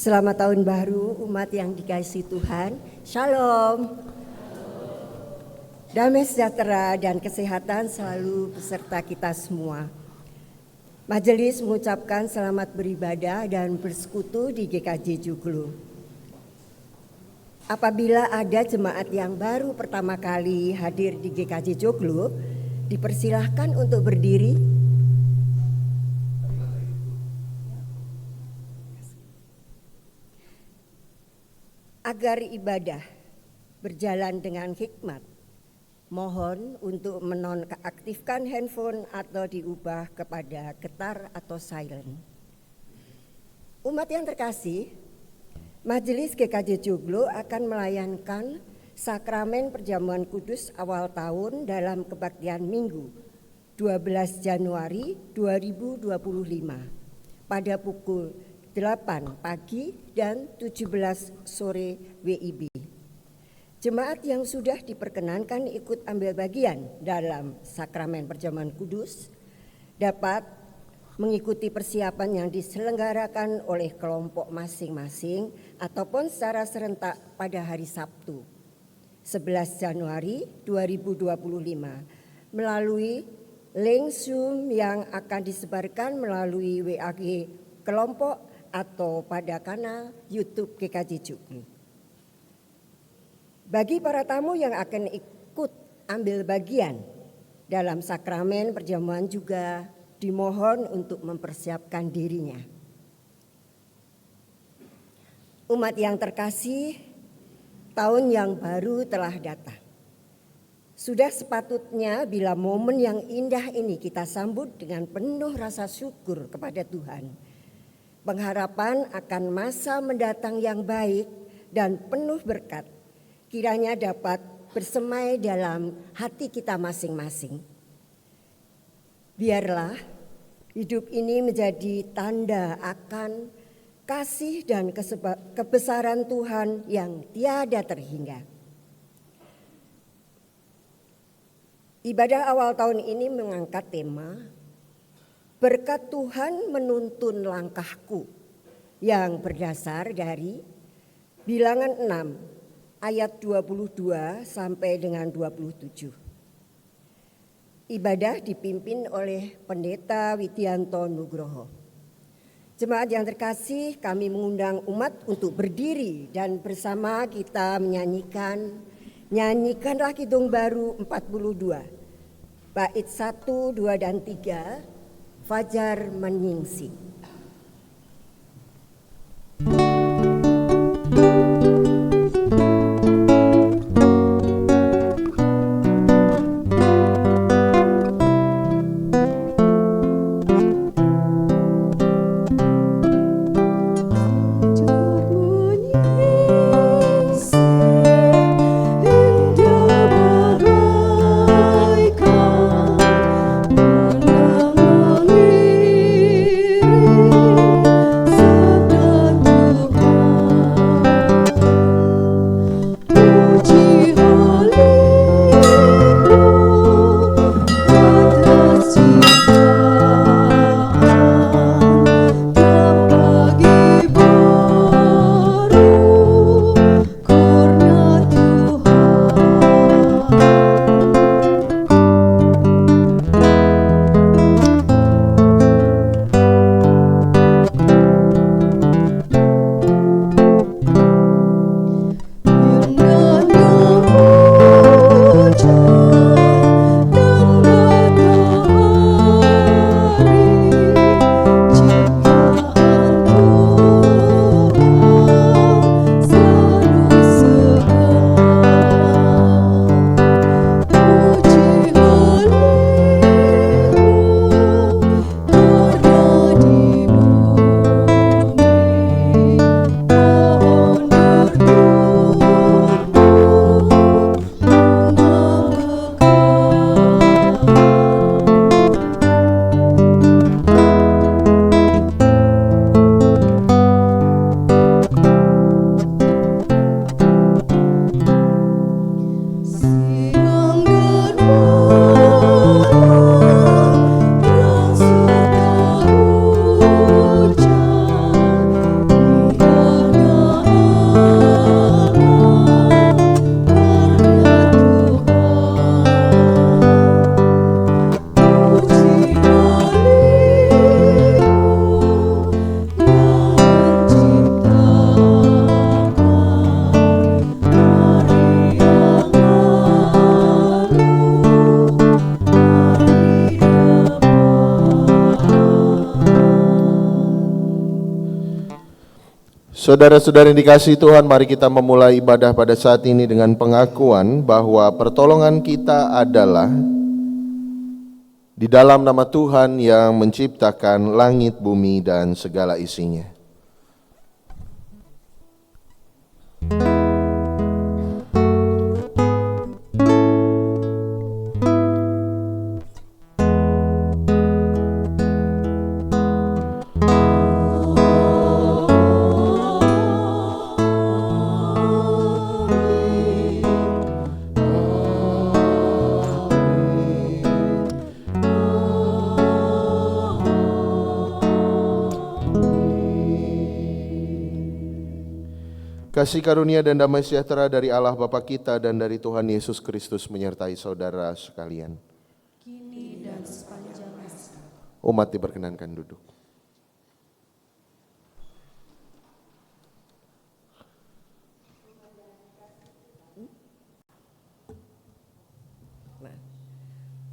Selamat tahun baru umat yang dikasihi Tuhan. Shalom. Damai sejahtera dan kesehatan selalu beserta kita semua. Majelis mengucapkan selamat beribadah dan bersekutu di GKJ Joglo. Apabila ada jemaat yang baru pertama kali hadir di GKJ Joglo, dipersilahkan untuk berdiri. Agar ibadah berjalan dengan hikmat, mohon untuk menonaktifkan handphone atau diubah kepada getar atau silent. Umat yang terkasih, Majelis GKJ Joglo akan melayankan sakramen perjamuan kudus awal tahun dalam kebaktian Minggu 12 Januari 2025 pada pukul 8 pagi dan 17 sore WIB. Jemaat yang sudah diperkenankan ikut ambil bagian dalam sakramen perjamuan kudus dapat mengikuti persiapan yang diselenggarakan oleh kelompok masing-masing ataupun secara serentak pada hari Sabtu 11 Januari 2025 melalui link Zoom yang akan disebarkan melalui WAG kelompok atau pada kanal YouTube GKJ Joglo. Bagi para tamu yang akan ikut ambil bagian dalam sakramen perjamuan juga dimohon untuk mempersiapkan dirinya. Umat yang terkasih, tahun yang baru telah datang. Sudah sepatutnya bila momen yang indah ini kita sambut dengan penuh rasa syukur kepada Tuhan. Pengharapan akan masa mendatang yang baik dan penuh berkat kiranya dapat bersemai dalam hati kita masing-masing. Biarlah hidup ini menjadi tanda akan kasih dan kebesaran Tuhan yang tiada terhingga. Ibadah awal tahun ini mengangkat tema Berkat Tuhan menuntun langkahku yang berdasar dari Bilangan 6 ayat 22 sampai dengan 27. Ibadah dipimpin oleh Pendeta Widianto Nugroho. Jemaat yang terkasih, kami mengundang umat untuk berdiri dan bersama kita nyanyikanlah Kidung Baru 42. Bait 1, 2 dan 3. Fajar menyingsing. Indah bagaikan Saudara-saudara yang dikasihi Tuhan, mari kita memulai ibadah pada saat ini dengan pengakuan bahwa pertolongan kita adalah di dalam nama Tuhan yang menciptakan langit, bumi, dan segala isinya. Kasih karunia dan damai sejahtera dari Allah Bapa kita dan dari Tuhan Yesus Kristus menyertai saudara sekalian. Kini dan sepanjang masa. Umat diperkenankan duduk.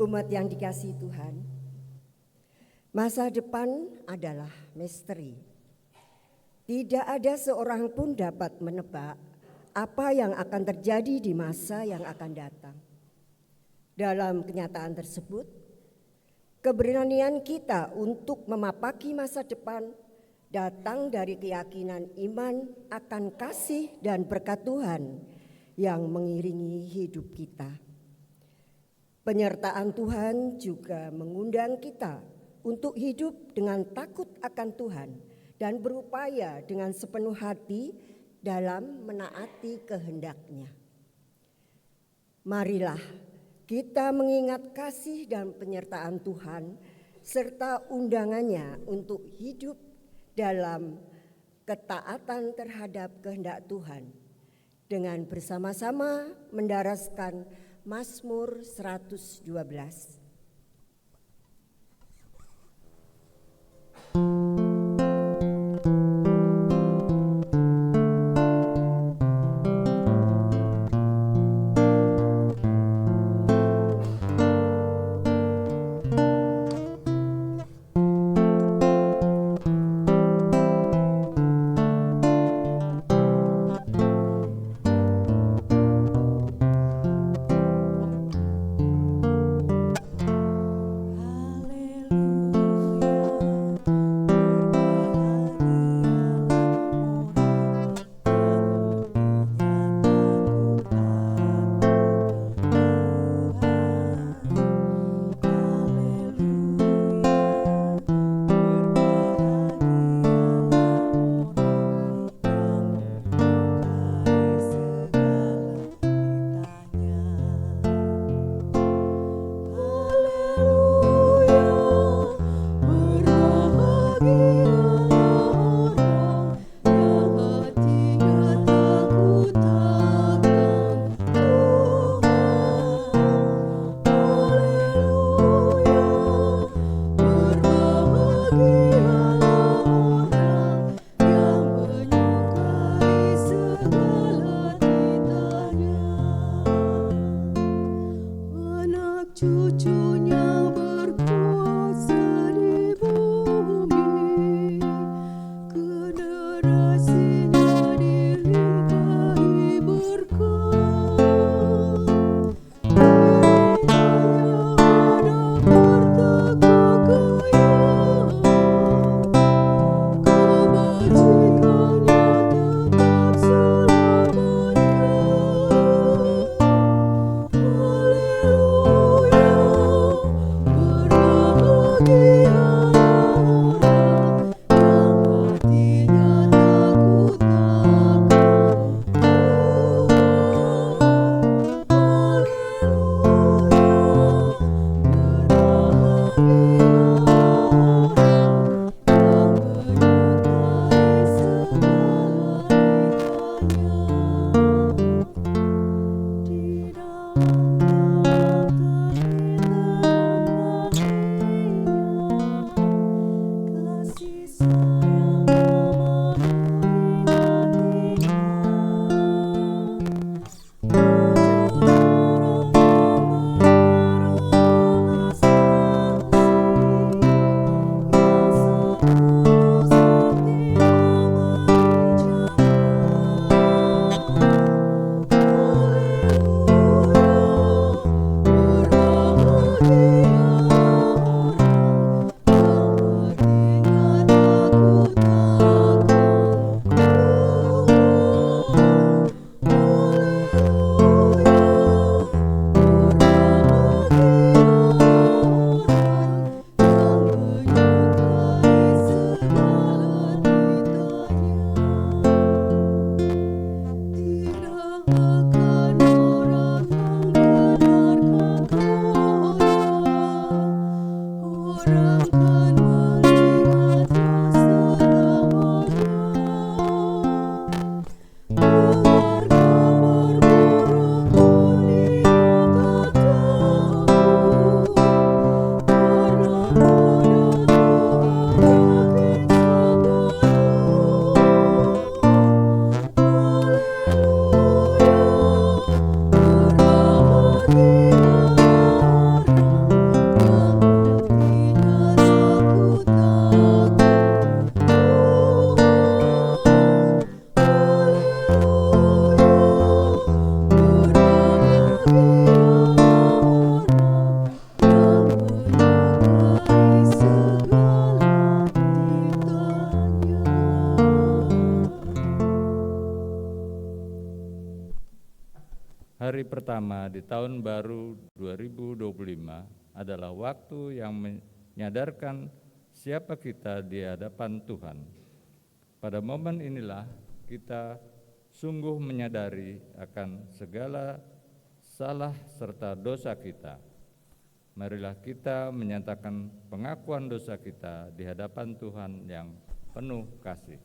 Umat yang dikasihi Tuhan, masa depan adalah misteri. Tidak ada seorang pun dapat menebak apa yang akan terjadi di masa yang akan datang. Dalam kenyataan tersebut, keberanian kita untuk memapaki masa depan datang dari keyakinan iman akan kasih dan berkat Tuhan yang mengiringi hidup kita. Penyertaan Tuhan juga mengundang kita untuk hidup dengan takut akan Tuhan dan berupaya dengan sepenuh hati dalam menaati kehendak-Nya. Marilah kita mengingat kasih dan penyertaan Tuhan serta undangannya untuk hidup dalam ketaatan terhadap kehendak Tuhan dengan bersama-sama mendaraskan Mazmur 112. hari pertama di tahun baru 2025 adalah waktu yang menyadarkan siapa kita di hadapan Tuhan. Pada momen inilah kita sungguh menyadari akan segala salah serta dosa kita. Marilah kita menyatakan pengakuan dosa kita di hadapan Tuhan yang penuh kasih.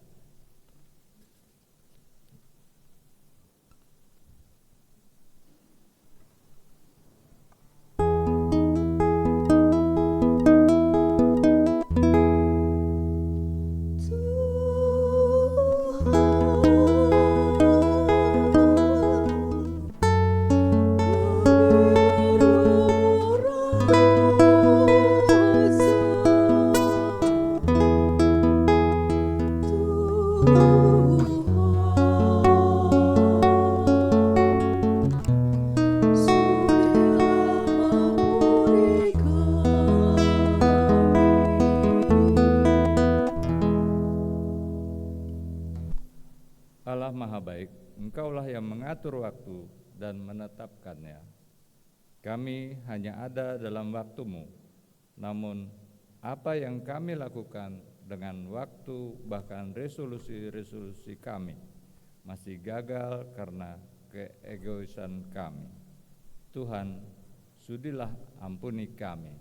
Allah Maha Baik, Engkaulah yang mengatur waktu dan menetapkannya. Kami hanya ada dalam waktu-Mu, namun apa yang kami lakukan dengan waktu bahkan resolusi-resolusi kami masih gagal karena keegoisan kami. Tuhan, sudilah ampuni kami.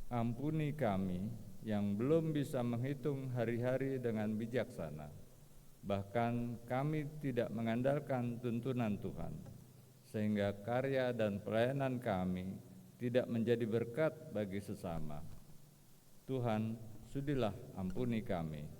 Ampuni kami yang belum bisa menghitung hari-hari dengan bijaksana, bahkan kami tidak mengandalkan tuntunan Tuhan, sehingga karya dan pelayanan kami tidak menjadi berkat bagi sesama. Tuhan, sudilah ampuni kami.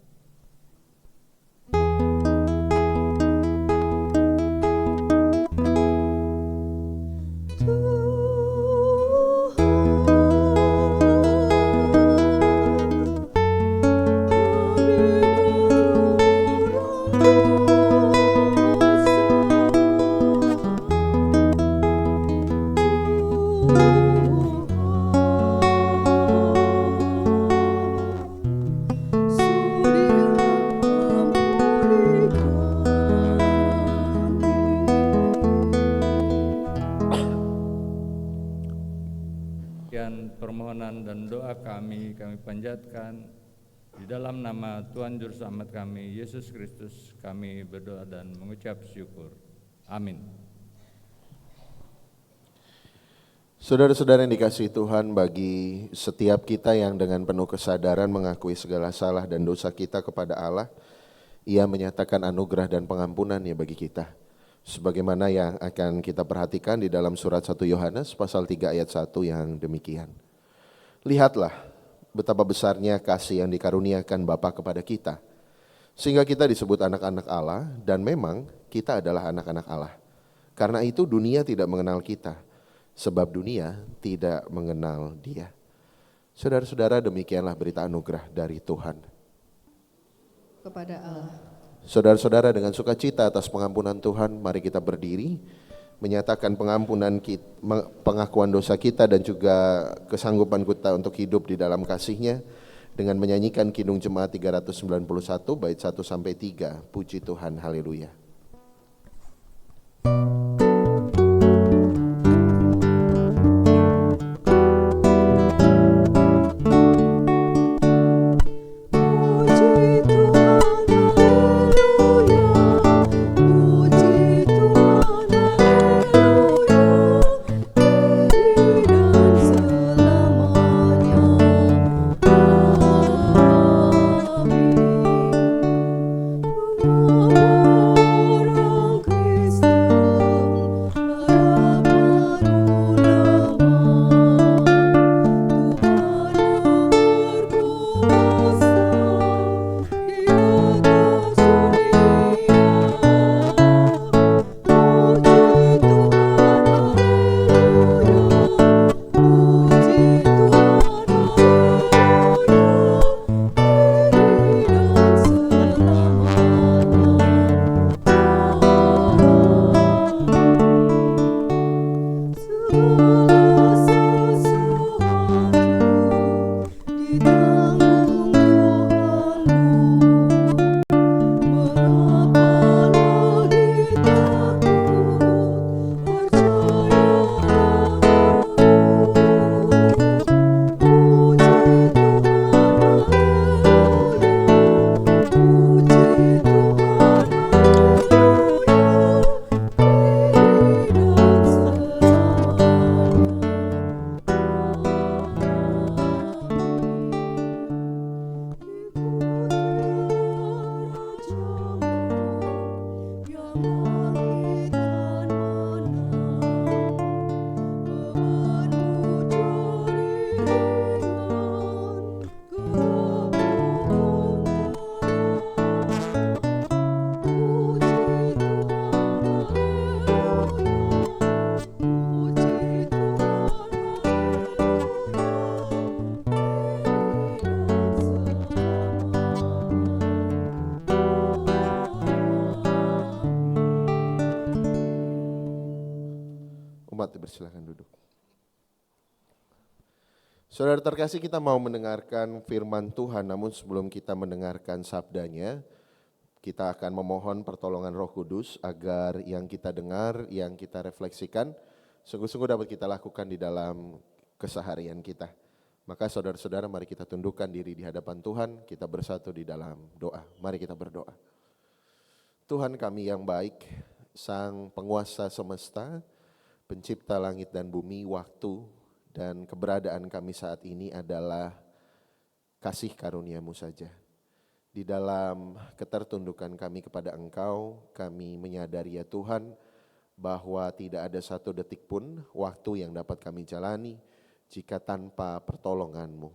Permohonan dan doa kami panjatkan di dalam nama Tuhan Juru Selamat kami, Yesus Kristus, kami berdoa dan mengucap syukur. Amin. Saudara-saudara yang dikasihi Tuhan, bagi setiap kita yang dengan penuh kesadaran mengakui segala salah dan dosa kita kepada Allah, Ia menyatakan anugerah dan pengampunannya bagi kita. Sebagaimana yang akan kita perhatikan di dalam surat 1 Yohanes pasal 3 ayat 1 yang demikian. Lihatlah betapa besarnya kasih yang dikaruniakan Bapa kepada kita, sehingga kita disebut anak-anak Allah, dan memang kita adalah anak-anak Allah. Karena itu dunia tidak mengenal kita, sebab dunia tidak mengenal Dia. Saudara-saudara, demikianlah berita anugerah dari Tuhan. Kepada Allah. Saudara-saudara, dengan sukacita atas pengampunan Tuhan, mari kita berdiri, menyatakan pengakuan dosa kita dan juga kesanggupan kita untuk hidup di dalam kasih-Nya dengan menyanyikan Kidung Jemaat 391 bait 1 sampai 3. Puji Tuhan, haleluya. Oh hormat, bersilakan duduk. Saudara terkasih, kita mau mendengarkan firman Tuhan, namun sebelum kita mendengarkan sabdanya, kita akan memohon pertolongan Roh Kudus agar yang kita dengar, yang kita refleksikan, sungguh-sungguh dapat kita lakukan di dalam keseharian kita. Maka saudara-saudara, mari kita tundukkan diri di hadapan Tuhan, kita bersatu di dalam doa. Mari kita berdoa. Tuhan kami yang baik, Sang Penguasa semesta, Pencipta langit dan bumi, waktu, dan keberadaan kami saat ini adalah kasih karunia-Mu saja. Di dalam ketertundukan kami kepada Engkau, kami menyadari ya Tuhan, bahwa tidak ada satu detik pun waktu yang dapat kami jalani jika tanpa pertolongan-Mu.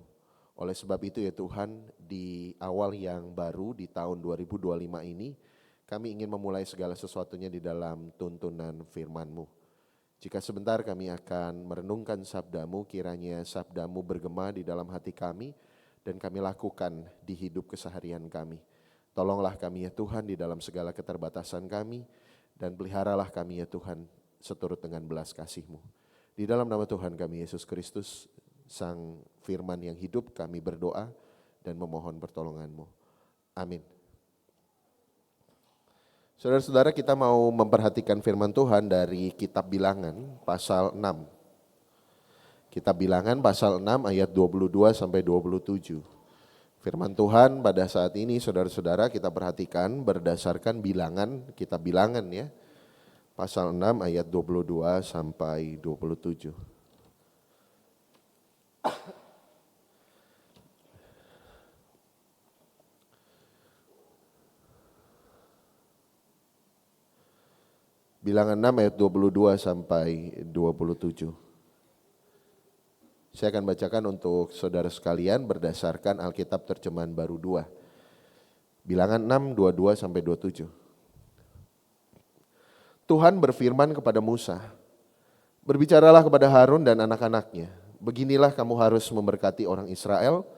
Oleh sebab itu ya Tuhan, di awal yang baru di tahun 2025 ini, kami ingin memulai segala sesuatunya di dalam tuntunan firman-Mu. Jika sebentar kami akan merenungkan sabda-Mu, kiranya sabda-Mu bergema di dalam hati kami dan kami lakukan di hidup keseharian kami. Tolonglah kami ya Tuhan di dalam segala keterbatasan kami dan peliharalah kami ya Tuhan seturut dengan belas kasih-Mu. Di dalam nama Tuhan kami Yesus Kristus, Sang Firman yang hidup, kami berdoa dan memohon pertolongan-Mu. Amin. Saudara-saudara, kita mau memperhatikan firman Tuhan dari kitab Bilangan pasal 6. Kitab Bilangan pasal 6 ayat 22 sampai 27. Firman Tuhan pada saat ini saudara-saudara kita perhatikan berdasarkan Bilangan, kitab Bilangan ya. Pasal 6 ayat 22 sampai 27. Bilangan 6 ayat 22 sampai 27. Saya akan bacakan untuk saudara sekalian berdasarkan Alkitab Terjemahan Baru 2. Bilangan 6, 22 sampai 27. Tuhan berfirman kepada Musa, berbicaralah kepada Harun dan anak-anaknya, beginilah kamu harus memberkati orang Israel,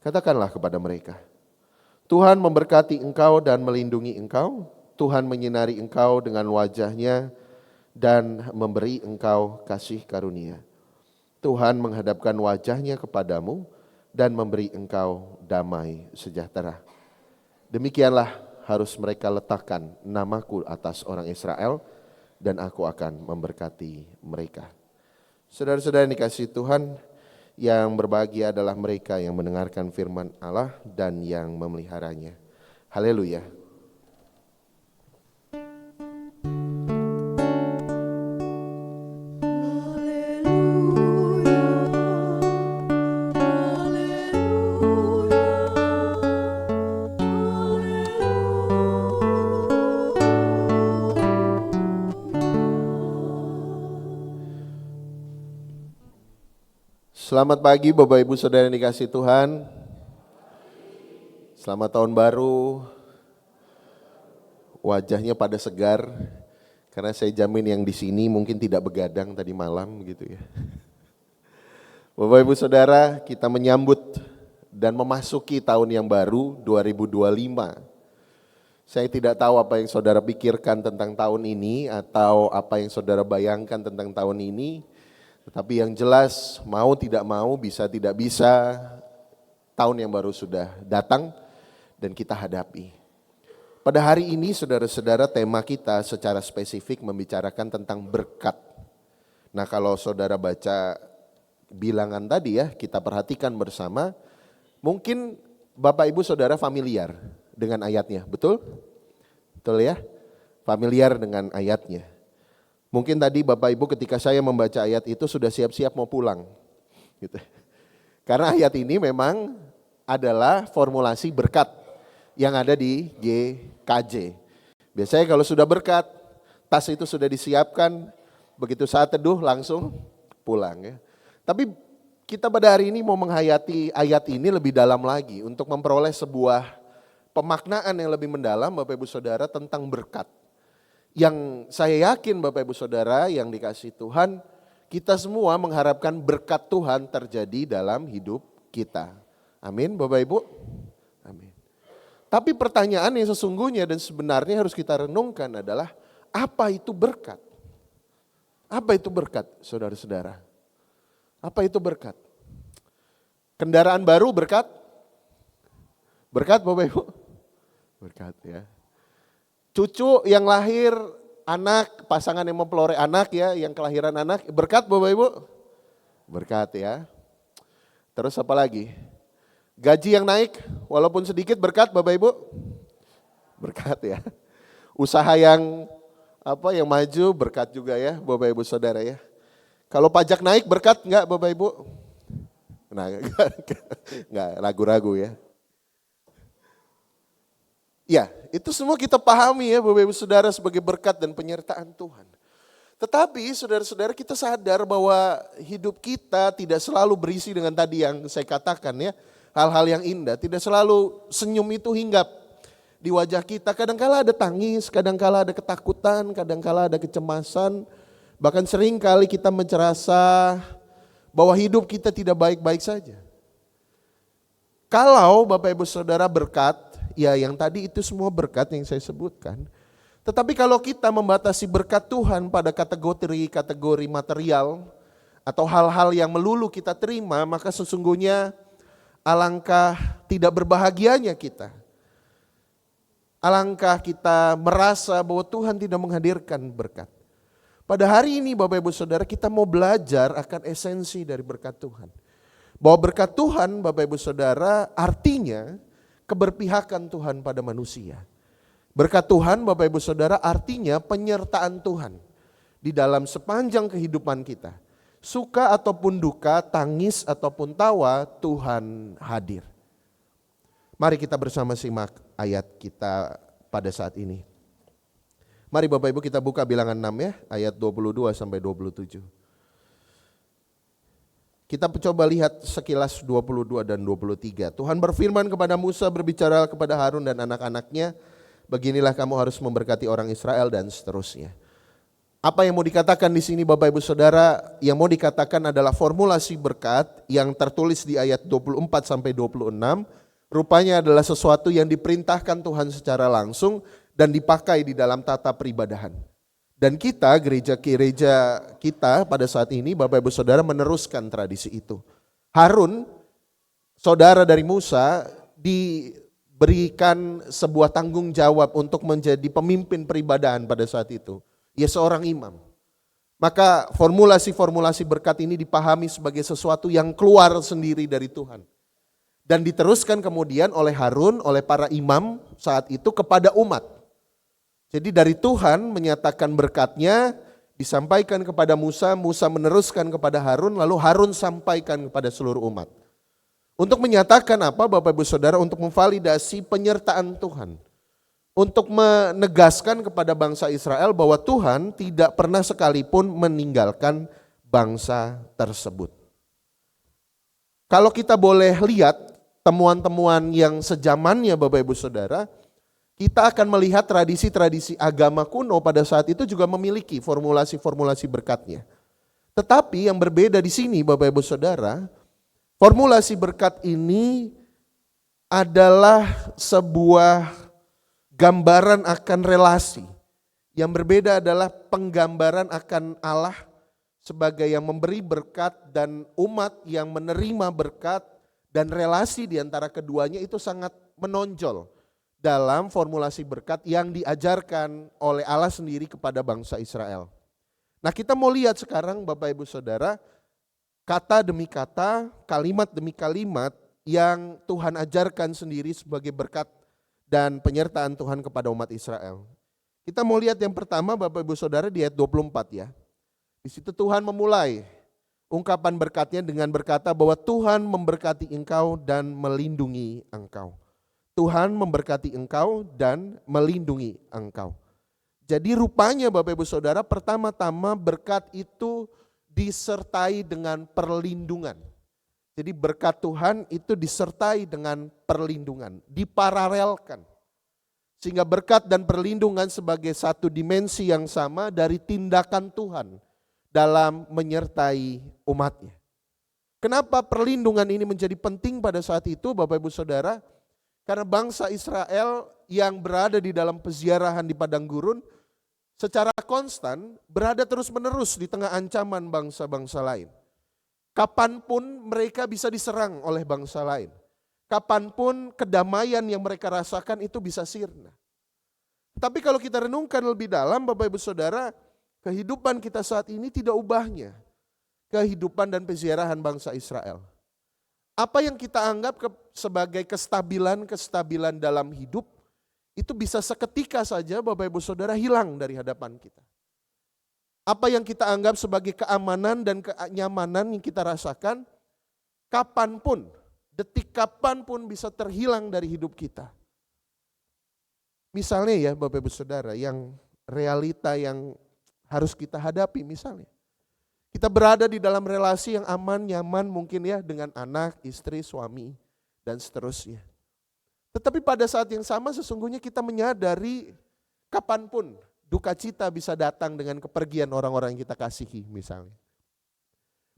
katakanlah kepada mereka, Tuhan memberkati engkau dan melindungi engkau, Tuhan menyinari engkau dengan wajahnya dan memberi engkau kasih karunia. Tuhan menghadapkan wajahnya kepadamu dan memberi engkau damai sejahtera. Demikianlah harus mereka letakkan namaku atas orang Israel dan aku akan memberkati mereka. Saudara-saudara yang dikasihi Tuhan, yang berbahagia adalah mereka yang mendengarkan firman Allah dan yang memeliharanya. Haleluya. Selamat pagi Bapak Ibu Saudara yang dikasihi Tuhan. Selamat tahun baru. Wajahnya pada segar karena saya jamin yang di sini mungkin tidak begadang tadi malam gitu ya. Bapak Ibu Saudara, kita menyambut dan memasuki tahun yang baru 2025. Saya tidak tahu apa yang saudara pikirkan tentang tahun ini atau apa yang saudara bayangkan tentang tahun ini. Tetapi yang jelas mau tidak mau, bisa tidak bisa, tahun yang baru sudah datang dan kita hadapi. Pada hari ini saudara-saudara tema kita secara spesifik membicarakan tentang berkat. Nah kalau saudara baca bilangan tadi ya, kita perhatikan bersama, mungkin Bapak Ibu Saudara familiar dengan ayatnya, betul? Betul ya? Familiar dengan ayatnya. Mungkin tadi Bapak Ibu ketika saya membaca ayat itu sudah siap-siap mau pulang. Gitu. Karena ayat ini memang adalah formulasi berkat yang ada di GKJ. Biasanya kalau sudah berkat, tas itu sudah disiapkan, begitu saat teduh langsung pulang ya. Tapi kita pada hari ini mau menghayati ayat ini lebih dalam lagi untuk memperoleh sebuah pemaknaan yang lebih mendalam Bapak Ibu Saudara tentang berkat. Yang saya yakin Bapak Ibu Saudara yang dikasihi Tuhan, kita semua mengharapkan berkat Tuhan terjadi dalam hidup kita. Amin Bapak Ibu? Amin. Tapi pertanyaan yang sesungguhnya dan sebenarnya harus kita renungkan adalah apa itu berkat? Apa itu berkat, saudara-saudara? Apa itu berkat? Kendaraan baru berkat? Berkat Bapak Ibu? Berkat ya. Cucu yang lahir, anak, pasangan yang mempelore anak ya, yang kelahiran anak, berkat Bapak Ibu? Berkat ya. Terus apa lagi? Gaji yang naik, walaupun sedikit berkat Bapak Ibu? Berkat ya. Usaha yang maju berkat juga ya Bapak Ibu Saudara ya. Kalau pajak naik berkat enggak Bapak Ibu? Nah, enggak ragu-ragu ya. Ya, itu semua kita pahami ya Bapak Ibu Saudara sebagai berkat dan penyertaan Tuhan. Tetapi saudara-saudara kita sadar bahwa hidup kita tidak selalu berisi dengan tadi yang saya katakan ya. Hal-hal yang indah, tidak selalu senyum itu hinggap di wajah kita. Kadangkala ada tangis, kadangkala ada ketakutan, kadangkala ada kecemasan. Bahkan sering kali kita merasa bahwa hidup kita tidak baik-baik saja. Kalau Bapak Ibu Saudara berkat, ya yang tadi itu semua berkat yang saya sebutkan. Tetapi kalau kita membatasi berkat Tuhan pada kategori material atau hal-hal yang melulu kita terima, maka sesungguhnya alangkah tidak berbahagianya kita. Alangkah kita merasa bahwa Tuhan tidak menghadirkan berkat. Pada hari ini Bapak Ibu Saudara kita mau belajar akan esensi dari berkat Tuhan. Bahwa berkat Tuhan Bapak Ibu Saudara artinya keberpihakan Tuhan pada manusia. Berkat Tuhan Bapak Ibu Saudara artinya penyertaan Tuhan di dalam sepanjang kehidupan kita. Suka ataupun duka, tangis ataupun tawa, Tuhan hadir. Mari kita bersama simak ayat kita pada saat ini. Mari Bapak Ibu kita buka bilangan 6 ya, ayat 22 sampai 27. Kita coba lihat sekilas 22 dan 23. Tuhan berfirman kepada Musa, berbicara kepada Harun dan anak-anaknya, beginilah kamu harus memberkati orang Israel dan seterusnya. Apa yang mau dikatakan di sini Bapak Ibu Saudara? Yang mau dikatakan adalah formulasi berkat yang tertulis di ayat 24 sampai 26. Rupanya adalah sesuatu yang diperintahkan Tuhan secara langsung dan dipakai di dalam tata peribadahan. Dan kita, gereja-gereja kita pada saat ini Bapak Ibu Saudara meneruskan tradisi itu. Harun, saudara dari Musa, diberikan sebuah tanggung jawab untuk menjadi pemimpin peribadahan pada saat itu. Ia seorang imam. Maka formulasi-formulasi berkat ini dipahami sebagai sesuatu yang keluar sendiri dari Tuhan. Dan diteruskan kemudian oleh Harun, oleh para imam saat itu kepada umat. Jadi dari Tuhan menyatakan berkatnya, disampaikan kepada Musa, Musa meneruskan kepada Harun, lalu Harun sampaikan kepada seluruh umat. Untuk menyatakan apa Bapak Ibu Saudara? Untuk memvalidasi penyertaan Tuhan. Untuk menegaskan kepada bangsa Israel bahwa Tuhan tidak pernah sekalipun meninggalkan bangsa tersebut. Kalau kita boleh lihat temuan-temuan yang sejamannya Bapak Ibu Saudara, kita akan melihat tradisi-tradisi agama kuno pada saat itu juga memiliki formulasi-formulasi berkatnya. Tetapi yang berbeda di sini Bapak Ibu Saudara, formulasi berkat ini adalah sebuah gambaran akan relasi. Yang berbeda adalah penggambaran akan Allah sebagai yang memberi berkat dan umat yang menerima berkat, dan relasi di antara keduanya itu sangat menonjol dalam formulasi berkat yang diajarkan oleh Allah sendiri kepada bangsa Israel. Nah, kita mau lihat sekarang Bapak Ibu Saudara, kata demi kata, kalimat demi kalimat yang Tuhan ajarkan sendiri sebagai berkat dan penyertaan Tuhan kepada umat Israel. Kita mau lihat yang pertama Bapak Ibu Saudara di ayat 24 ya. Di situ Tuhan memulai ungkapan berkatnya dengan berkata bahwa Tuhan memberkati engkau dan melindungi engkau. Tuhan memberkati engkau dan melindungi engkau. Jadi rupanya Bapak Ibu Saudara, pertama-tama berkat itu disertai dengan perlindungan. Jadi berkat Tuhan itu disertai dengan perlindungan, diparalelkan. Sehingga berkat dan perlindungan sebagai satu dimensi yang sama dari tindakan Tuhan dalam menyertai umatnya. Kenapa perlindungan ini menjadi penting pada saat itu Bapak Ibu Saudara? Karena bangsa Israel yang berada di dalam peziarahan di padang gurun secara konstan berada terus-menerus di tengah ancaman bangsa-bangsa lain. Kapanpun mereka bisa diserang oleh bangsa lain. Kapanpun kedamaian yang mereka rasakan itu bisa sirna. Tapi kalau kita renungkan lebih dalam, Bapak Ibu Saudara, kehidupan kita saat ini tidak ubahnya kehidupan dan peziarahan bangsa Israel. Apa yang kita anggap sebagai kestabilan dalam hidup, itu bisa seketika saja Bapak Ibu Saudara hilang dari hadapan kita. Apa yang kita anggap sebagai keamanan dan kenyamanan yang kita rasakan, kapanpun, detik kapanpun bisa terhilang dari hidup kita. Misalnya ya Bapak Ibu Saudara, yang realita yang harus kita hadapi misalnya. Kita berada di dalam relasi yang aman, nyaman mungkin ya dengan anak, istri, suami, dan seterusnya. Tetapi pada saat yang sama sesungguhnya kita menyadari kapanpun duka cita bisa datang dengan kepergian orang-orang yang kita kasihi misalnya.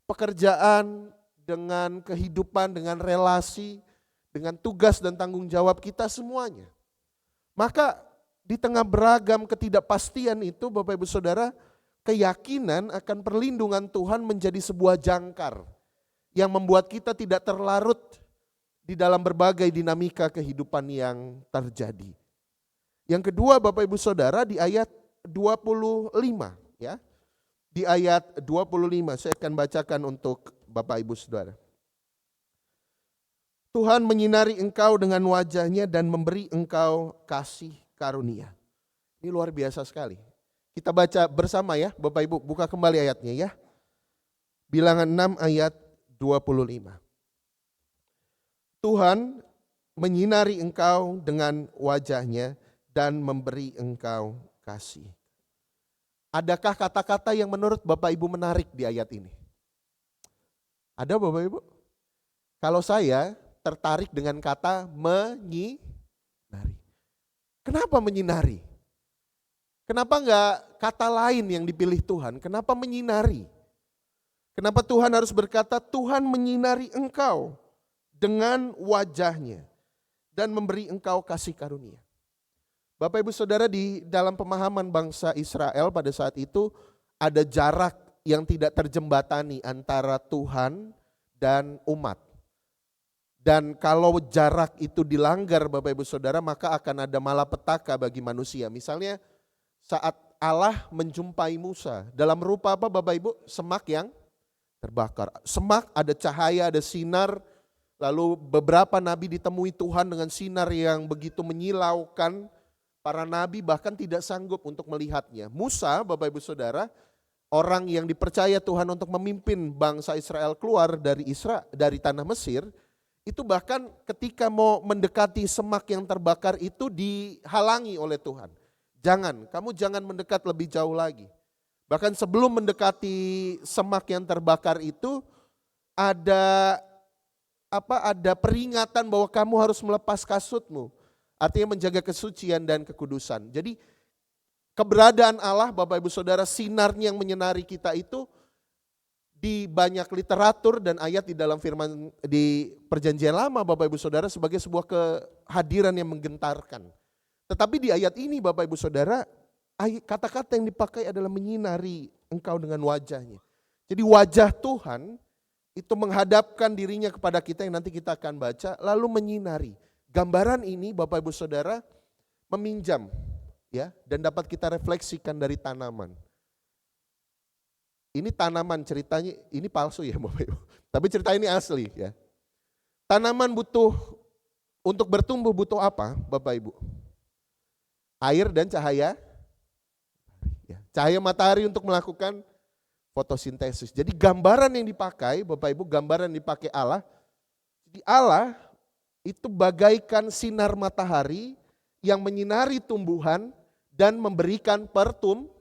Pekerjaan, dengan kehidupan, dengan relasi, dengan tugas dan tanggung jawab kita semuanya. Maka di tengah beragam ketidakpastian itu Bapak Ibu Saudara, keyakinan akan perlindungan Tuhan menjadi sebuah jangkar yang membuat kita tidak terlarut di dalam berbagai dinamika kehidupan yang terjadi. Yang kedua Bapak Ibu Saudara, di ayat 25 ya. Di ayat 25 saya akan bacakan untuk Bapak Ibu Saudara. Tuhan menyinari engkau dengan wajahnya dan memberi engkau kasih karunia. Ini luar biasa sekali. Kita baca bersama ya Bapak Ibu, buka kembali ayatnya ya. Bilangan 6 ayat 25. Tuhan menyinari engkau dengan wajahnya dan memberi engkau kasih. Adakah kata-kata yang menurut Bapak Ibu menarik di ayat ini? Ada Bapak Ibu? Kalau saya tertarik dengan kata menyinari. Kenapa menyinari? Kenapa enggak kata lain yang dipilih Tuhan? Kenapa menyinari? Kenapa Tuhan harus berkata Tuhan menyinari engkau dengan wajahnya dan memberi engkau kasih karunia? Bapak Ibu Saudara, di dalam pemahaman bangsa Israel pada saat itu ada jarak yang tidak terjembatani antara Tuhan dan umat. Dan kalau jarak itu dilanggar Bapak Ibu Saudara, maka akan ada malapetaka bagi manusia. Misalnya saat Allah menjumpai Musa, dalam rupa apa Bapak Ibu? Semak yang terbakar. Semak, ada cahaya, ada sinar. Lalu beberapa nabi ditemui Tuhan dengan sinar yang begitu menyilaukan. Para nabi bahkan tidak sanggup untuk melihatnya. Musa, Bapak Ibu Saudara, orang yang dipercaya Tuhan untuk memimpin bangsa Israel keluar dari tanah Mesir, itu bahkan ketika mau mendekati semak yang terbakar itu dihalangi oleh Tuhan. Kamu jangan mendekat lebih jauh lagi. Bahkan sebelum mendekati semak yang terbakar itu ada peringatan bahwa kamu harus melepas kasutmu. Artinya menjaga kesucian dan kekudusan. Jadi keberadaan Allah Bapak Ibu Saudara, sinarnya yang menyinari kita itu di banyak literatur dan ayat di dalam firman di Perjanjian Lama Bapak Ibu Saudara sebagai sebuah kehadiran yang menggentarkan. Tetapi di ayat ini Bapak Ibu Saudara, kata-kata yang dipakai adalah menyinari engkau dengan wajahnya. Jadi wajah Tuhan itu menghadapkan dirinya kepada kita yang nanti kita akan baca, lalu menyinari. Gambaran ini Bapak Ibu Saudara meminjam ya dan dapat kita refleksikan dari tanaman. Ini tanaman, ceritanya ini palsu ya Bapak Ibu. Tapi cerita ini asli ya. Tanaman untuk bertumbuh butuh apa Bapak Ibu? Air dan cahaya. Cahaya matahari untuk melakukan fotosintesis. Jadi gambaran yang dipakai Bapak Ibu, gambaran yang dipakai Allah. Jadi Allah itu bagaikan sinar matahari yang menyinari tumbuhan dan memberikan pertumbuhan.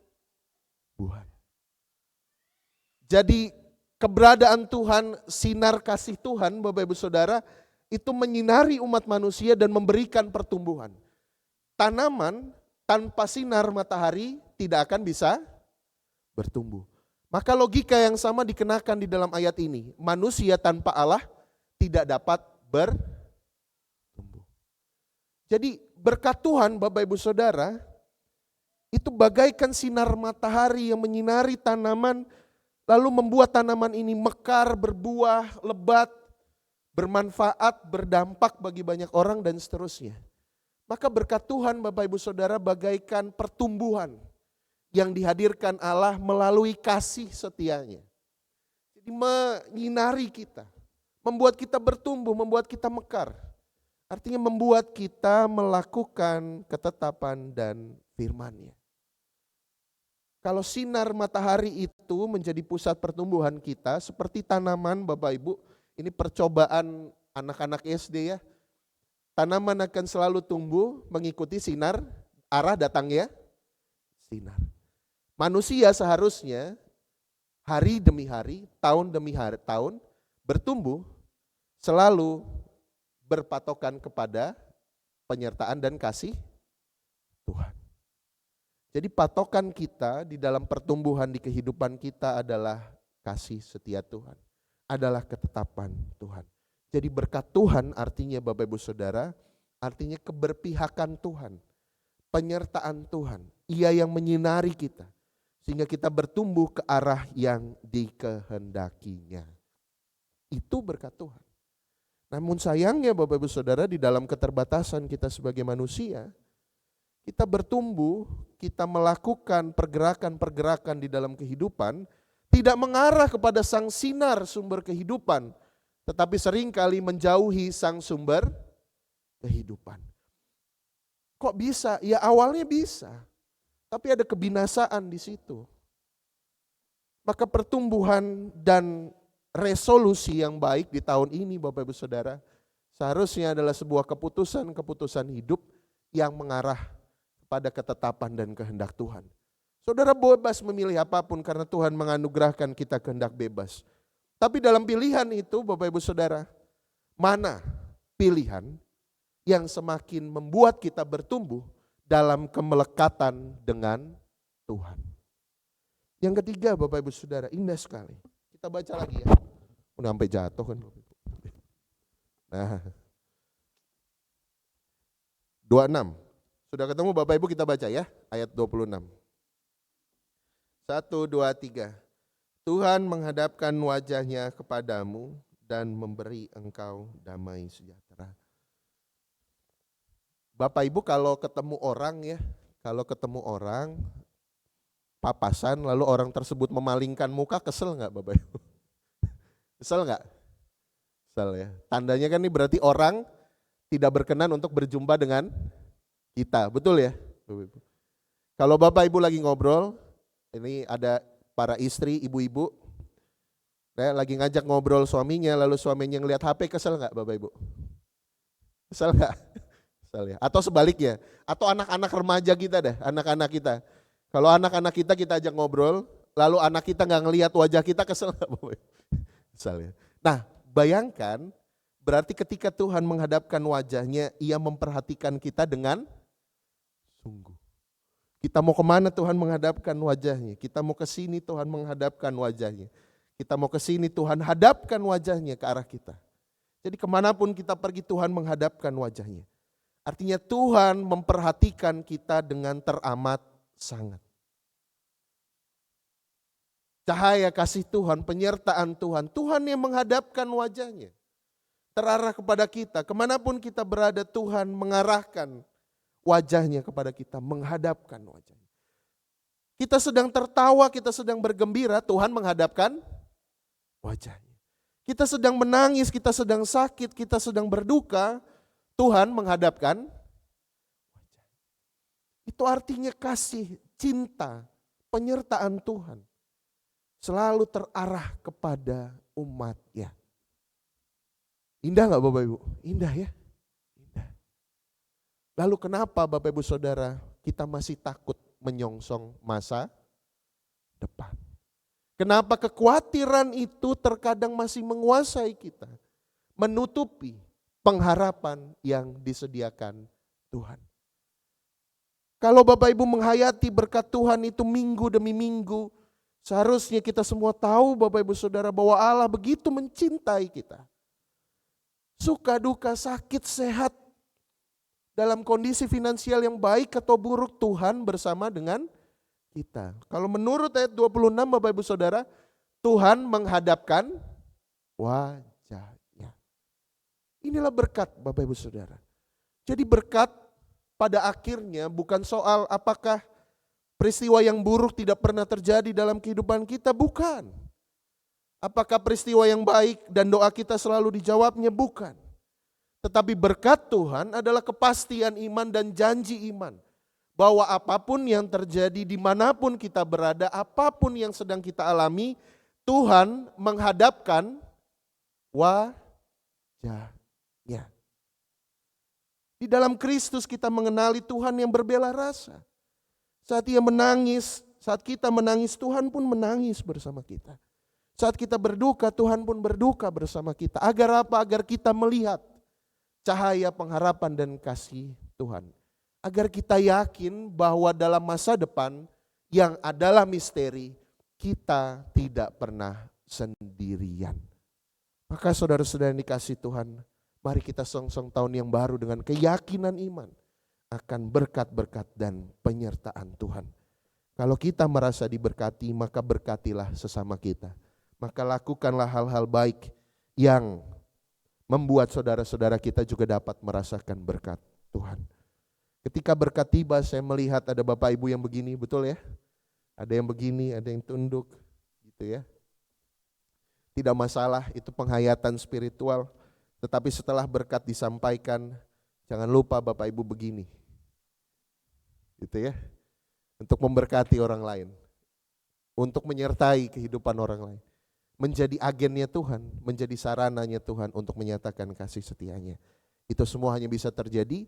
Jadi keberadaan Tuhan, sinar kasih Tuhan Bapak Ibu Saudara itu menyinari umat manusia dan memberikan pertumbuhan. Tanaman tanpa sinar matahari tidak akan bisa bertumbuh. Maka logika yang sama dikenakan di dalam ayat ini. Manusia tanpa Allah tidak dapat bertumbuh. Jadi berkat Tuhan Bapak Ibu Saudara, Itu bagaikan sinar matahari yang menyinari tanaman, lalu membuat tanaman ini mekar, berbuah, lebat, bermanfaat, berdampak bagi banyak orang dan seterusnya. Maka berkat Tuhan Bapak Ibu Saudara bagaikan pertumbuhan yang dihadirkan Allah melalui kasih setianya. Jadi menyinari kita, membuat kita bertumbuh, membuat kita mekar. Artinya membuat kita melakukan ketetapan dan firman-Nya. Kalau sinar matahari itu menjadi pusat pertumbuhan kita, seperti tanaman Bapak Ibu, ini percobaan anak-anak SD ya. Tanaman akan selalu tumbuh mengikuti sinar, arah datangnya sinar. Manusia seharusnya hari demi hari, tahun demi tahun bertumbuh selalu berpatokan kepada penyertaan dan kasih Tuhan. Jadi patokan kita di dalam pertumbuhan di kehidupan kita adalah kasih setia Tuhan, adalah ketetapan Tuhan. Jadi berkat Tuhan artinya Bapak Ibu Saudara, artinya keberpihakan Tuhan, penyertaan Tuhan. Ia yang menyinari kita, sehingga kita bertumbuh ke arah yang dikehendakinya. Itu berkat Tuhan. Namun sayangnya Bapak Ibu Saudara, di dalam keterbatasan kita sebagai manusia, kita bertumbuh, kita melakukan pergerakan-pergerakan di dalam kehidupan, tidak mengarah kepada sang sinar sumber kehidupan, tetapi seringkali menjauhi sang sumber kehidupan. Kok bisa? Ya awalnya bisa, tapi ada kebinasaan di situ. Maka pertumbuhan dan resolusi yang baik di tahun ini Bapak Ibu Saudara, seharusnya adalah sebuah keputusan hidup yang mengarah pada ketetapan dan kehendak Tuhan. Saudara bebas memilih apapun karena Tuhan menganugerahkan kita kehendak bebas. Tapi dalam pilihan itu Bapak Ibu Saudara, mana pilihan yang semakin membuat kita bertumbuh dalam kemelekatan dengan Tuhan. Yang ketiga Bapak Ibu Saudara, indah sekali. Kita baca lagi ya. Udah sampai jatuh kan. Nah, 26. Sudah ketemu Bapak Ibu, kita baca ya, ayat 26. 1, 2, 3. Tuhan menghadapkan wajahnya kepadamu dan memberi engkau damai sejahtera. Bapak Ibu kalau ketemu orang ya, papasan lalu orang tersebut memalingkan muka, kesel nggak Bapak Ibu? Kesel nggak? Kesel ya. Tandanya kan ini berarti orang tidak berkenan untuk berjumpa dengan kita, betul ya Bapak Ibu? Kalau Bapak Ibu lagi ngobrol, ini ada para istri, ibu-ibu, lagi ngajak ngobrol suaminya, lalu suaminya ngelihat HP, kesel nggak Bapak Ibu? Kesel nggak? Kesel ya. Atau sebaliknya, atau anak-anak remaja kita deh, anak-anak kita. Kalau anak-anak kita ajak ngobrol, lalu anak kita nggak ngelihat wajah kita, kesel nggak Bapak Ibu? Kesel ya. Nah, bayangkan, berarti ketika Tuhan menghadapkan wajahnya, Ia memperhatikan kita dengan sungguh. Kita mau kemana Tuhan menghadapkan wajahnya? Kita mau ke sini Tuhan menghadapkan wajahnya. Kita mau ke sini Tuhan hadapkan wajahnya ke arah kita. Jadi kemanapun kita pergi Tuhan menghadapkan wajahnya. Artinya Tuhan memperhatikan kita dengan teramat sangat. Cahaya kasih Tuhan, penyertaan Tuhan, Tuhan yang menghadapkan wajahnya. Terarah kepada kita, kemanapun kita berada Tuhan mengarahkan wajahnya kepada kita, menghadapkan wajahnya. Kita sedang tertawa, kita sedang bergembira, Tuhan menghadapkan wajahnya. Kita sedang menangis, kita sedang sakit, kita sedang berduka, Tuhan menghadapkan wajahnya. Itu artinya kasih, cinta, penyertaan Tuhan selalu terarah kepada umat-Nya. Indah gak Bapak Ibu? Indah ya? Lalu kenapa Bapak Ibu Saudara kita masih takut menyongsong masa depan? Kenapa kekhawatiran itu terkadang masih menguasai kita, menutupi pengharapan yang disediakan Tuhan? Kalau Bapak Ibu menghayati berkat Tuhan itu minggu demi minggu, seharusnya kita semua tahu Bapak Ibu Saudara bahwa Allah begitu mencintai kita. Suka duka, sakit, sehat, dalam kondisi finansial yang baik atau buruk, Tuhan bersama dengan kita. Kalau menurut ayat 26 Bapak Ibu Saudara, Tuhan menghadapkan wajahnya. Inilah berkat Bapak Ibu Saudara. Jadi berkat pada akhirnya bukan soal apakah peristiwa yang buruk tidak pernah terjadi dalam kehidupan kita, bukan. Apakah peristiwa yang baik dan doa kita selalu dijawabnya, bukan. Tetapi berkat Tuhan adalah kepastian iman dan janji iman. Bahwa apapun yang terjadi dimanapun kita berada, apapun yang sedang kita alami, Tuhan menghadapkan wajahnya. Di dalam Kristus kita mengenali Tuhan yang berbela rasa. Saat Ia menangis, saat kita menangis, Tuhan pun menangis bersama kita. Saat kita berduka, Tuhan pun berduka bersama kita. Agar apa? Agar kita melihat cahaya pengharapan dan kasih Tuhan. Agar kita yakin bahwa dalam masa depan yang adalah misteri, kita tidak pernah sendirian. Maka saudara-saudara yang dikasihi Tuhan, mari kita song-song tahun yang baru dengan keyakinan iman akan berkat-berkat dan penyertaan Tuhan. Kalau kita merasa diberkati, maka berkatilah sesama kita. Maka lakukanlah hal-hal baik yang membuat saudara-saudara kita juga dapat merasakan berkat Tuhan. Ketika berkat tiba, saya melihat ada Bapak Ibu yang begini, betul ya? Ada yang begini, ada yang tunduk, gitu ya. Tidak masalah, itu penghayatan spiritual. Tetapi setelah berkat disampaikan, jangan lupa Bapak Ibu begini. Gitu ya. Untuk memberkati orang lain. Untuk menyertai kehidupan orang lain. Menjadi agennya Tuhan, menjadi sarananya Tuhan untuk menyatakan kasih setianya. Itu semua hanya bisa terjadi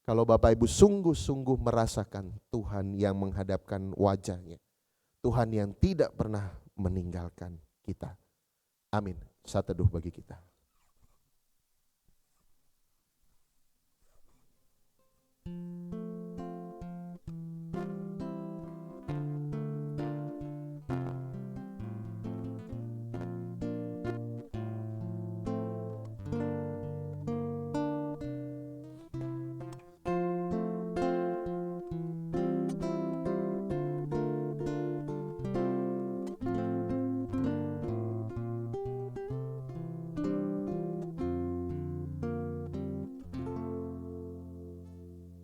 kalau Bapak Ibu sungguh-sungguh merasakan Tuhan yang menghadapkan wajahnya. Tuhan yang tidak pernah meninggalkan kita. Amin. Saat teduh bagi kita.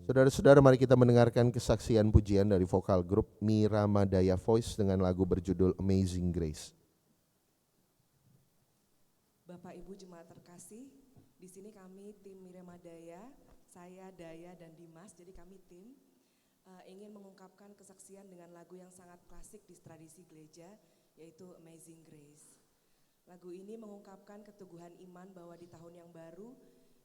Saudara-saudara, mari kita mendengarkan kesaksian pujian dari vokal grup Miramadaya Voice dengan lagu berjudul Amazing Grace. Bapak Ibu Jemaat terkasih, di sini kami tim Miramadaya, saya, Daya, dan Dimas, jadi kami tim ingin mengungkapkan kesaksian dengan lagu yang sangat klasik di tradisi gereja, yaitu Amazing Grace. Lagu ini mengungkapkan keteguhan iman bahwa di tahun yang baru,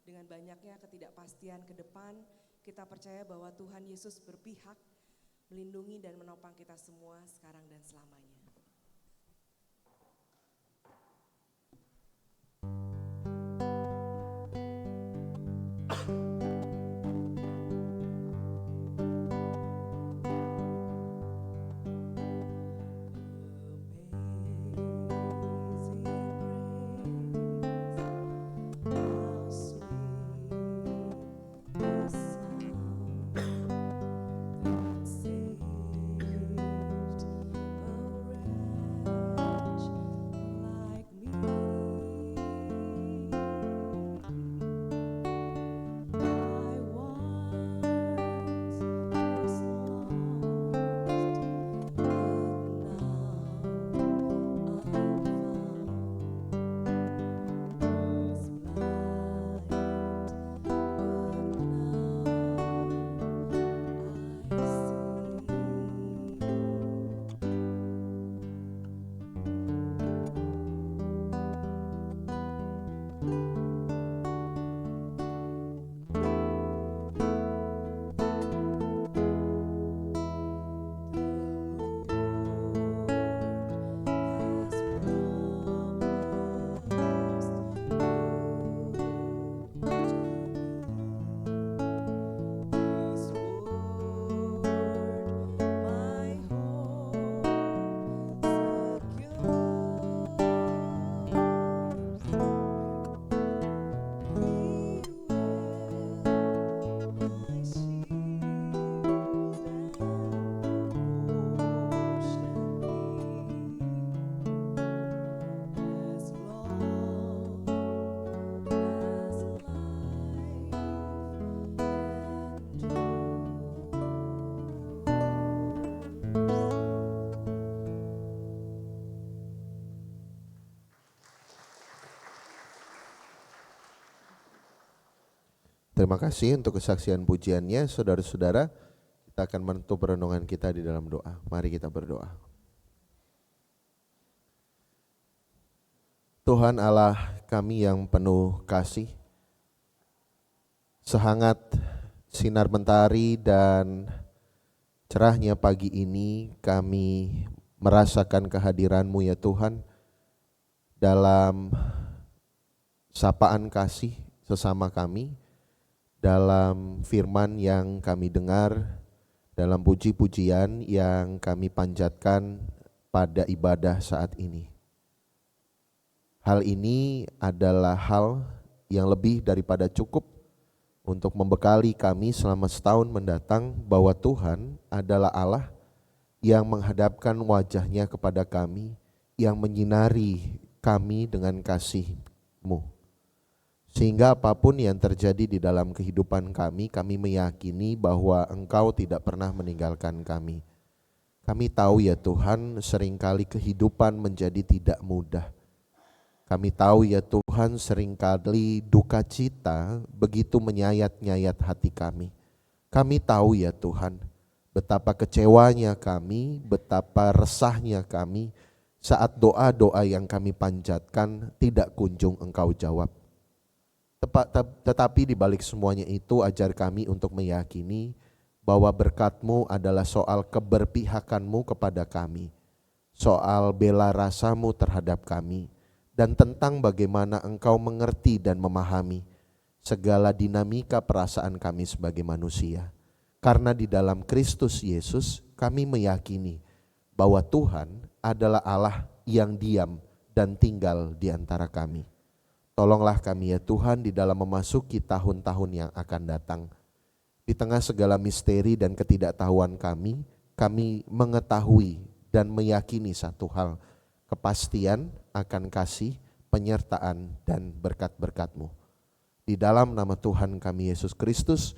dengan banyaknya ketidakpastian ke depan, kita percaya bahwa Tuhan Yesus berpihak, melindungi dan menopang kita semua sekarang dan selamanya. Terima kasih untuk kesaksian pujiannya. Saudara-saudara, kita akan menutup renungan kita di dalam doa. Mari kita berdoa. Tuhan Allah kami yang penuh kasih, sehangat sinar mentari dan cerahnya pagi ini kami merasakan kehadiran-Mu ya Tuhan dalam sapaan kasih sesama kami, dalam firman yang kami dengar, dalam puji-pujian yang kami panjatkan pada ibadah saat ini. Hal ini adalah hal yang lebih daripada cukup untuk membekali kami selama setahun mendatang bahwa Tuhan adalah Allah yang menghadapkan wajahnya kepada kami, yang menyinari kami dengan kasih-Mu. Sehingga apapun yang terjadi di dalam kehidupan kami meyakini bahwa Engkau tidak pernah meninggalkan kami. Kami tahu ya Tuhan, seringkali kehidupan menjadi tidak mudah. Kami tahu ya Tuhan, seringkali duka cita begitu menyayat-nyayat hati kami. Kami tahu ya Tuhan, betapa kecewanya kami, betapa resahnya kami saat doa-doa yang kami panjatkan tidak kunjung Engkau jawab. Tetapi di balik semuanya itu ajar kami untuk meyakini bahwa berkat-Mu adalah soal keberpihakan-Mu kepada kami, soal bela rasa-Mu terhadap kami, dan tentang bagaimana Engkau mengerti dan memahami segala dinamika perasaan kami sebagai manusia. Karena di dalam Kristus Yesus kami meyakini bahwa Tuhan adalah Allah yang diam dan tinggal di antara kami. Tolonglah kami ya Tuhan di dalam memasuki tahun-tahun yang akan datang. Di tengah segala misteri dan ketidaktahuan kami mengetahui dan meyakini satu hal, kepastian akan kasih, penyertaan dan berkat-berkat-Mu. Di dalam nama Tuhan kami Yesus Kristus,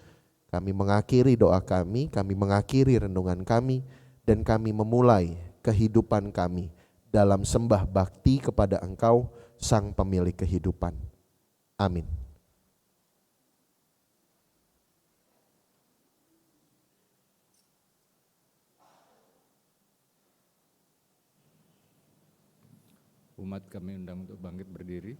kami mengakhiri doa kami mengakhiri renungan kami, dan kami memulai kehidupan kami dalam sembah bakti kepada Engkau, Sang Pemilik kehidupan. Amin. Umat kami undang untuk bangkit berdiri.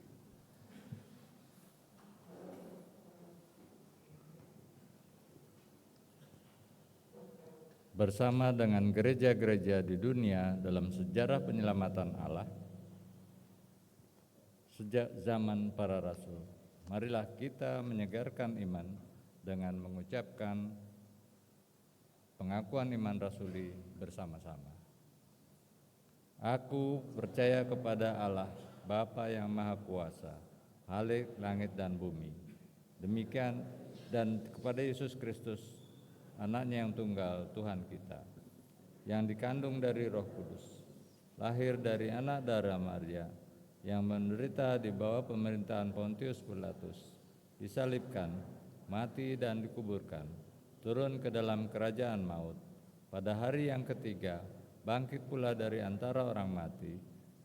Bersama dengan gereja-gereja di dunia dalam sejarah penyelamatan Allah sejak zaman para rasul, marilah kita menyegarkan iman dengan mengucapkan pengakuan iman rasuli bersama-sama. Aku percaya kepada Allah, Bapa yang Maha Kuasa, Khalik langit dan bumi. Demikian dan kepada Yesus Kristus, Anaknya yang tunggal, Tuhan kita, yang dikandung dari Roh Kudus, lahir dari anak darah Maria, yang menderita di bawah pemerintahan Pontius Pilatus, disalibkan, mati dan dikuburkan, turun ke dalam kerajaan maut. Pada hari yang ketiga, bangkit pula dari antara orang mati,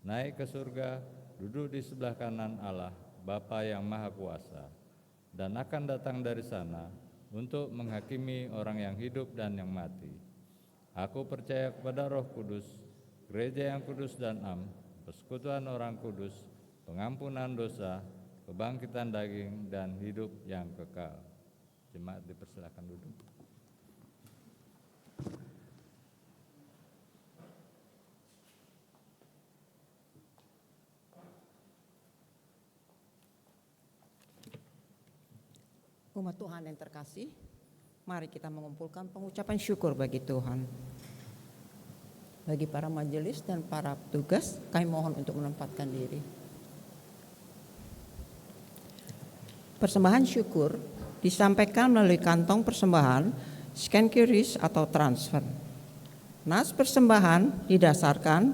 naik ke surga, duduk di sebelah kanan Allah, Bapa yang Maha Kuasa, dan akan datang dari sana untuk menghakimi orang yang hidup dan yang mati. Aku percaya kepada Roh Kudus, gereja yang kudus dan am, persekutuan orang kudus, pengampunan dosa, kebangkitan daging, dan hidup yang kekal. Jemaat dipersilakan duduk. Umat Tuhan yang terkasih, mari kita mengumpulkan pengucapan syukur bagi Tuhan. Bagi para majelis dan para petugas, kami mohon untuk menempatkan diri. Persembahan syukur disampaikan melalui kantong persembahan, scan QRIS atau transfer. Nas persembahan didasarkan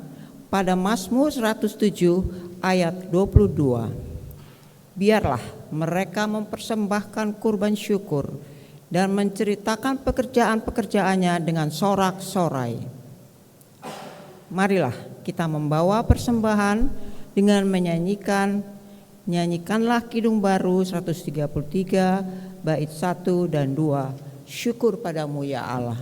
pada Mazmur 107 ayat 22. Biarlah mereka mempersembahkan kurban syukur dan menceritakan pekerjaan-pekerjaannya dengan sorak-sorai. Marilah kita membawa persembahan dengan menyanyikanlah Kidung Baru 133 bait 1 dan 2. Syukur padamu ya Allah.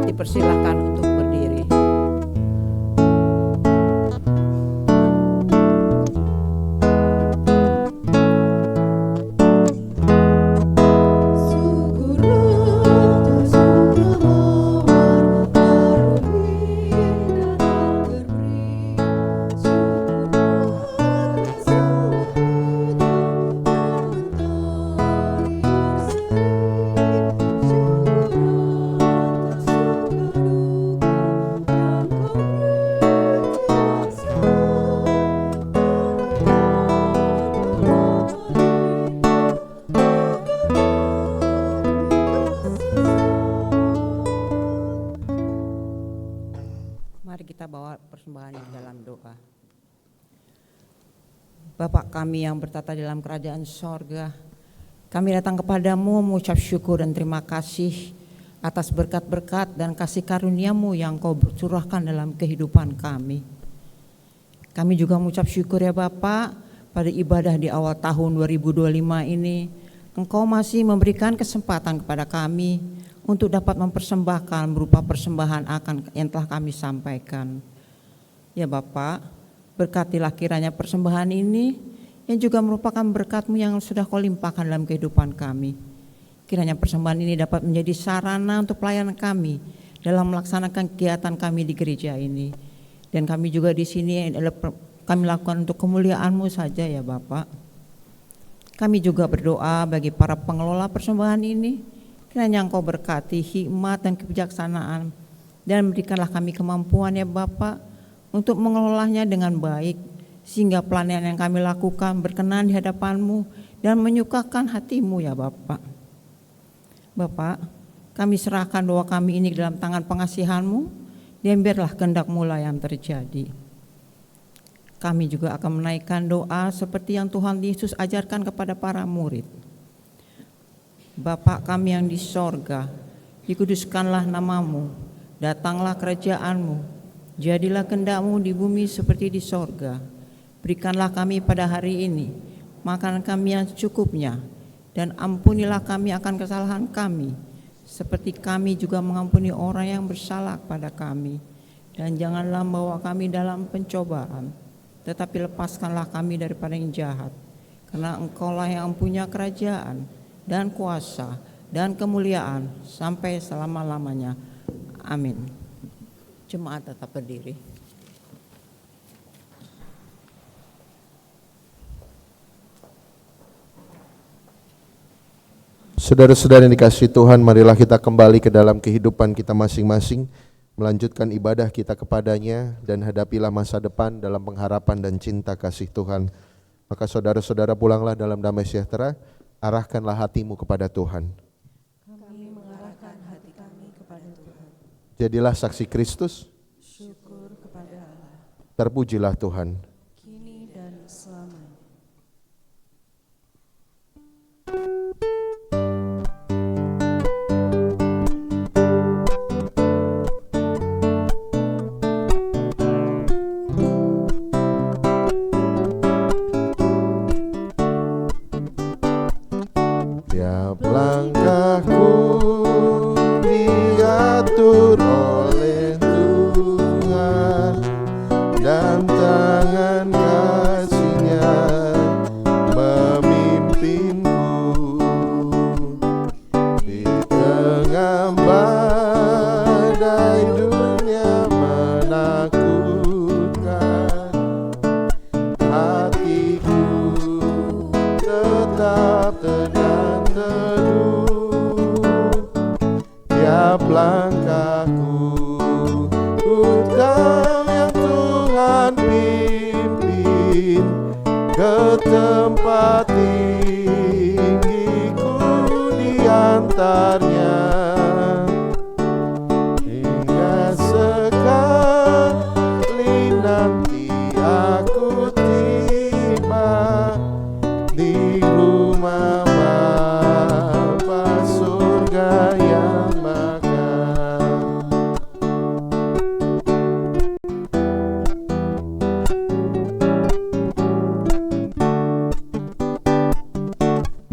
Dipersilahkan untuk berdiri. Mari kita bawa persembahan ini dalam doa. Bapa kami yang bertata di dalam kerajaan sorga, kami datang kepadamu mengucap syukur dan terima kasih atas berkat-berkat dan kasih karuniamu yang kau curahkan dalam kehidupan kami. Kami juga mengucap syukur ya Bapa, pada ibadah di awal tahun 2025 ini, Engkau masih memberikan kesempatan kepada kami untuk dapat mempersembahkan berupa persembahan yang telah kami sampaikan. Ya Bapa, berkatilah kiranya persembahan ini yang juga merupakan berkat-Mu yang sudah Kau limpahkan dalam kehidupan kami. Kiranya persembahan ini dapat menjadi sarana untuk pelayanan kami dalam melaksanakan kegiatan kami di gereja ini. Dan kami juga di sini adalah kami lakukan untuk kemuliaan-Mu saja ya Bapa. Kami juga berdoa bagi para pengelola persembahan ini, kiranya Engkau berkati hikmat dan kebijaksanaan dan berikanlah kami kemampuan ya Bapa untuk mengelolanya dengan baik, sehingga pelayanan yang kami lakukan berkenan di hadapan-Mu dan menyukakan hati-Mu ya Bapa. Bapa, kami serahkan doa kami ini dalam tangan pengasihan-Mu, dan biarlah kehendak-Mu lah yang terjadi. Kami juga akan menaikkan doa seperti yang Tuhan Yesus ajarkan kepada para murid. Bapa kami yang di sorga, dikuduskanlah nama-Mu, datanglah kerajaan-Mu, jadilah kehendak-Mu di bumi seperti di sorga. Berikanlah kami pada hari ini makanan kami yang secukupnya, dan ampunilah kami akan kesalahan kami, seperti kami juga mengampuni orang yang bersalah kepada kami. Dan janganlah membawa kami dalam pencobaan, tetapi lepaskanlah kami daripada yang jahat. Karena Engkaulah yang punya kerajaan dan kuasa dan kemuliaan sampai selama-lamanya. Amin. Jemaat tetap berdiri. Saudara-saudara yang dikasihi Tuhan, marilah kita kembali ke dalam kehidupan kita masing-masing, melanjutkan ibadah kita kepadanya, dan hadapilah masa depan dalam pengharapan dan cinta kasih Tuhan. Maka saudara-saudara pulanglah dalam damai sejahtera, arahkanlah hatimu kepada Tuhan. Kami mengarahkan hati kami kepada Tuhan. Jadilah saksi Kristus, Syukur kepada Allah, terpujilah Tuhan. kini dan selamanya. Tiap langkahku diatur oleh Tuhan, dan tangan kasih-Nya memimpinku. Di tengah badai dunia menakutkan, hatiku tetap tenang teduh. Tiap langkahku Engkau yang Tuhan pimpin ke tempat tinggi-Ku diantarnya, hingga sekali nanti aku tiba di rumah Bapa surga yang mekar.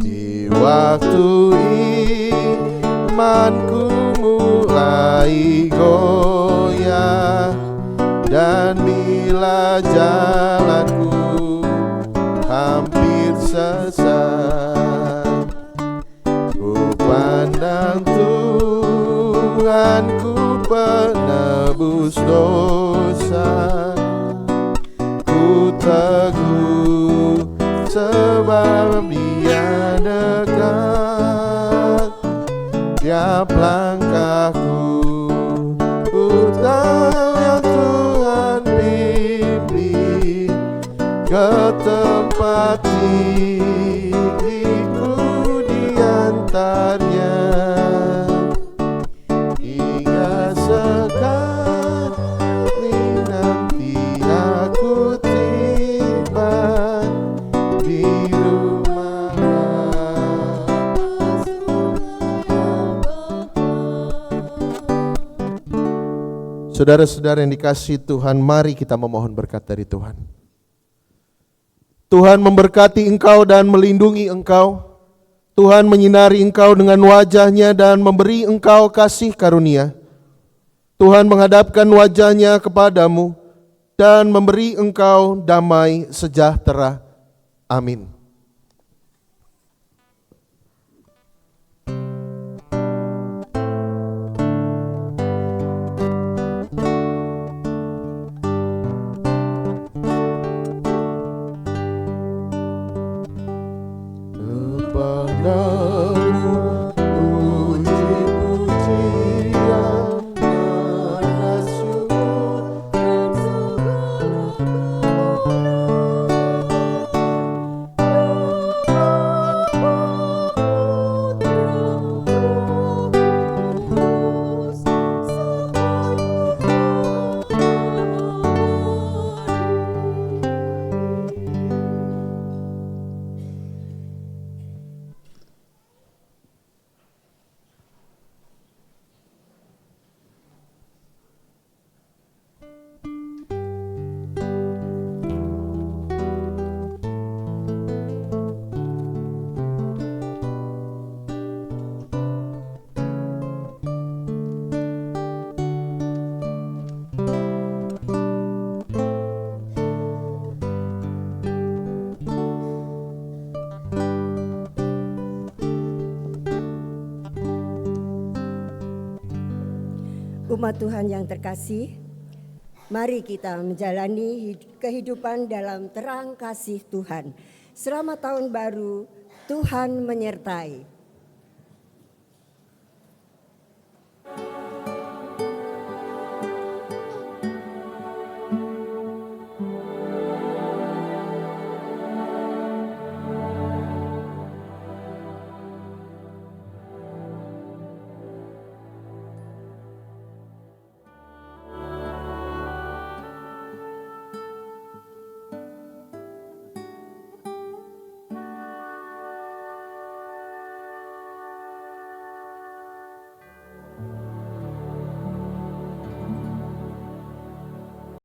Di waktu imanku mulai goyah, dan bila jalanku hampir sesat, ku pandang Tuhanku penebus dosa. Ku teguh sebab Dia dekat. Tiap langkahku ku tahu yang Tuhan pimpin ke tempat tinggi-Ku diantarnya, hingga sekali nanti aku tiba di rumah Bapa surga. Saudara-saudara yang dikasihi Tuhan, mari kita memohon berkat dari Tuhan. Tuhan memberkati engkau dan melindungi engkau. Tuhan menyinari engkau dengan wajah-Nya dan memberi engkau kasih karunia. Tuhan menghadapkan wajah-Nya kepadamu dan memberi engkau damai sejahtera. Amin. Kepadamu puji-pujian, balas syukur dan segala kemuliaan Umat Tuhan yang terkasih, mari kita menjalani kehidupan dalam terang kasih Tuhan. Selamat tahun baru, Tuhan menyertai.